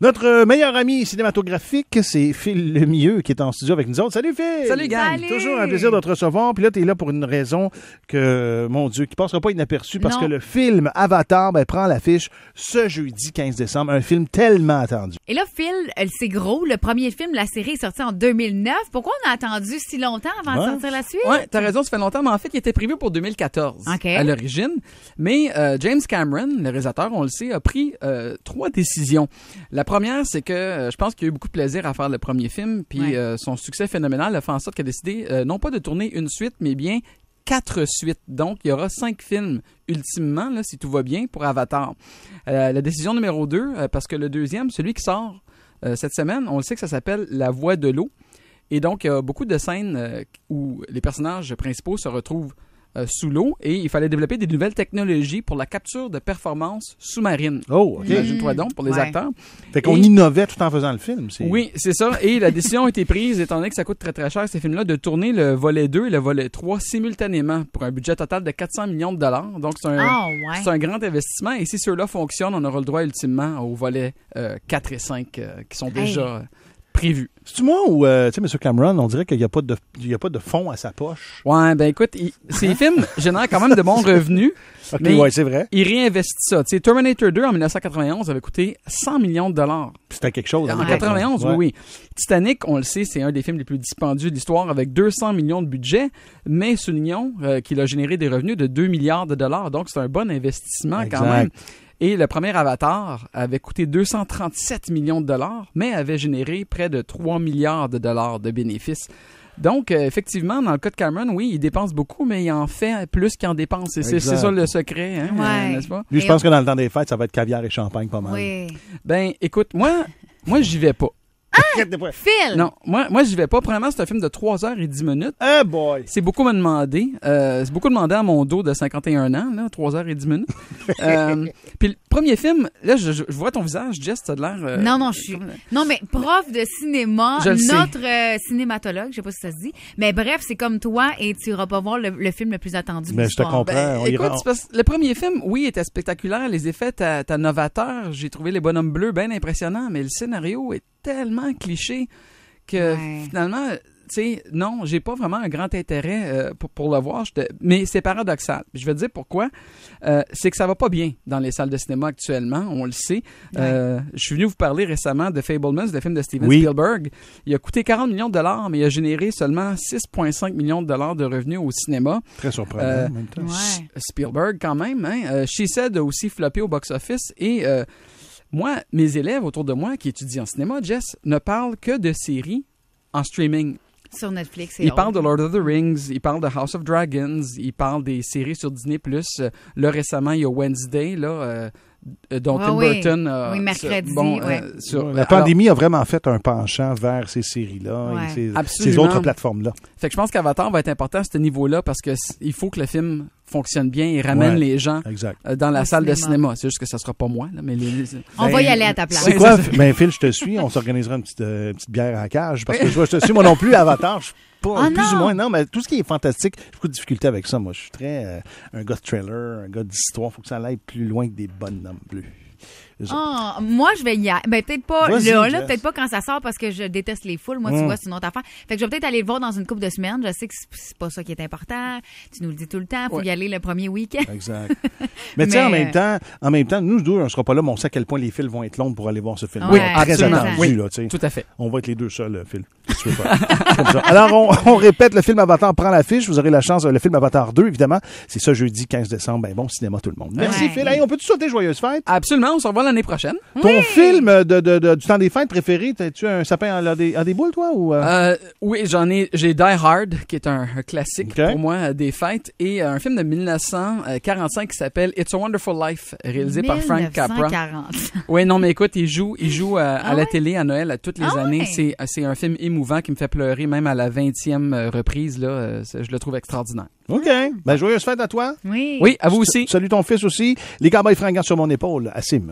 Notre meilleur ami cinématographique, c'est Phil Lemieux qui est en studio avec nous autres. Salut Phil! Salut gang! Salut. Toujours un plaisir de te recevoir. Puis là, t'es là pour une raison que, mon Dieu, qui passera pas inaperçue parce que le film Avatar prend l'affiche ce jeudi 15 décembre. Un film tellement attendu. Et là, Phil, c'est gros. Le premier film de la série est sorti en 2009. Pourquoi on a attendu si longtemps avant de sortir la suite? Ouais, t'as raison, ça fait longtemps, mais en fait, il était prévu pour 2014 à l'origine. Mais James Cameron, le réalisateur, on le sait, a pris 3 décisions. La première, c'est que je pense qu'il a eu beaucoup de plaisir à faire le premier film, puis son succès phénoménal a fait en sorte qu'il a décidé non pas de tourner une suite, mais bien 4 suites. Donc, il y aura 5 films, ultimement, là, si tout va bien, pour Avatar. La décision numéro 2, parce que le deuxième, celui qui sort cette semaine, on le sait que ça s'appelle La Voix de l'eau. Et donc, il y a beaucoup de scènes où les personnages principaux se retrouvent sous l'eau et il fallait développer des nouvelles technologies pour la capture de performance sous-marine. Oh, OK. Imagine-toi donc pour les acteurs. Fait qu'on innovait tout en faisant le film. Oui, c'est ça. Et la décision a été prise, étant donné que ça coûte très très cher, ces films-là, de tourner le volet 2 et le volet 3 simultanément pour un budget total de 400 millions de dollars. Donc, c'est un grand investissement. Et si ceux-là fonctionnent, on aura le droit ultimement au volet 4 et 5 qui sont déjà prévus. C'est-tu moi ou, tu sais, M. Cameron, on dirait qu'il n'y a pas de fond à sa poche? Ouais, ben écoute, ces films génèrent quand même de bons revenus. OK, mais ouais, c'est vrai. Il réinvestit ça. Tu sais, Terminator 2 en 1991 avait coûté 100 millions de dollars. C'était quelque chose. En 91, oui. Titanic, on le sait, c'est un des films les plus dispendieux de l'histoire avec 200 millions de budget, mais soulignons qu'il a généré des revenus de 2 milliards de dollars. Donc, c'est un bon investissement quand même. Et le premier Avatar avait coûté 237 millions de dollars, mais avait généré près de 3 milliards de dollars de bénéfices. Donc, effectivement, dans le cas de Cameron, oui, il dépense beaucoup, mais il en fait plus qu'il en dépense. Et c'est ça le secret, n'est-ce pas? Lui, je pense que dans le temps des fêtes, ça va être caviar et champagne pas mal. Oui. Ben, écoute, moi j'y vais pas. Phil! Non, moi j'y vais pas. Premièrement, c'est un film de 3h10 minutes. Oh boy! C'est beaucoup me demander. C'est beaucoup demandé à mon dos de 51 ans, là, 3h10 minutes. Puis le premier film, là, je vois ton visage, Jess, t'as de l'air... Non, mais prof de cinéma, notre cinématologue, je sais pas si ça se dit. Mais bref, c'est comme toi et tu iras pas voir le film le plus attendu de Mais je te l'histoire. comprends. Écoute, le premier film, oui, était spectaculaire. Les effets étaient novateurs. J'ai trouvé les bonhommes bleus bien impressionnants, mais le scénario est tellement cliché que finalement, tu sais, non, j'ai pas vraiment un grand intérêt pour le voir. Mais c'est paradoxal. Je vais te dire pourquoi. C'est que ça va pas bien dans les salles de cinéma actuellement, on le sait. Je suis venu vous parler récemment de Fabelmans, le film de Steven Spielberg. Il a coûté 40 millions de dollars, mais il a généré seulement 6,5 millions de dollars de revenus au cinéma. Très surprenant en même temps. Spielberg quand même. She Said a aussi floppé au box-office et... moi, mes élèves autour de moi qui étudient en cinéma, Jess, ne parlent que de séries en streaming. Sur Netflix. Ils parlent de Lord of the Rings, ils parlent de House of Dragons, ils parlent des séries sur Disney+. Là, récemment, il y a Wednesday, là, dont Tim Burton... oui, mercredi, La pandémie a vraiment fait un penchant vers ces séries-là et ces autres plateformes-là. Fait que je pense qu'Avatar va être important à ce niveau-là parce que il faut que le film fonctionne bien et ramène les gens dans la salle de cinéma. C'est juste que ça sera pas moi. Là, mais on va y aller à ta place. C'est quoi? Ben, Phil, je te suis. On s'organisera une petite bière à la cage parce que je te suis moi non plus. Avatar, je suis pas plus ou moins. Non, mais tout ce qui est fantastique, j'ai beaucoup de difficultés avec ça. Moi, je suis très un gars de trailer, un gars d'histoire. Il faut que ça aille plus loin que des bonhommes bleus. Moi, je vais y aller. Ben, peut-être pas là, peut-être pas quand ça sort parce que je déteste les foules. Moi, tu vois, c'est une autre affaire. Fait que je vais peut-être aller le voir dans une couple de semaines. Je sais que c'est pas ça qui est important. Tu nous le dis tout le temps. Faut y aller le premier week-end. Exact. Mais tu sais, en même temps, nous deux, on sera pas là, mais on sait à quel point les fils vont être longs pour aller voir ce film. Oui, très attendu, là, tu sais. Tout à fait. On va être les deux seuls, Phil. Tu veux pas. Comme ça. Alors, on répète, le film Avatar prend l'affiche. Vous aurez la chance, le film Avatar 2, évidemment. C'est ça, jeudi 15 décembre. Ben, bon cinéma, tout le monde. Merci, Phil. Hey, on peut-tu souhaiter joyeuses fêtes? Absolument. On se revoit l'année prochaine. Ton film du temps des fêtes préféré, as-tu un sapin à des boules, toi? Ou oui, j'ai Die Hard, qui est un classique pour moi des fêtes, et un film de 1945 qui s'appelle It's a Wonderful Life, réalisé par Frank Capra. Oui, non, mais écoute, il joue à la télé à Noël toutes les années. C'est un film émouvant qui me fait pleurer même à la 20e reprise. Là, je le trouve extraordinaire. OK. Ben, joyeuse fête à toi. Oui, à vous aussi. Salut ton fils aussi. Les Cowboys fringants sur mon épaule, Assim.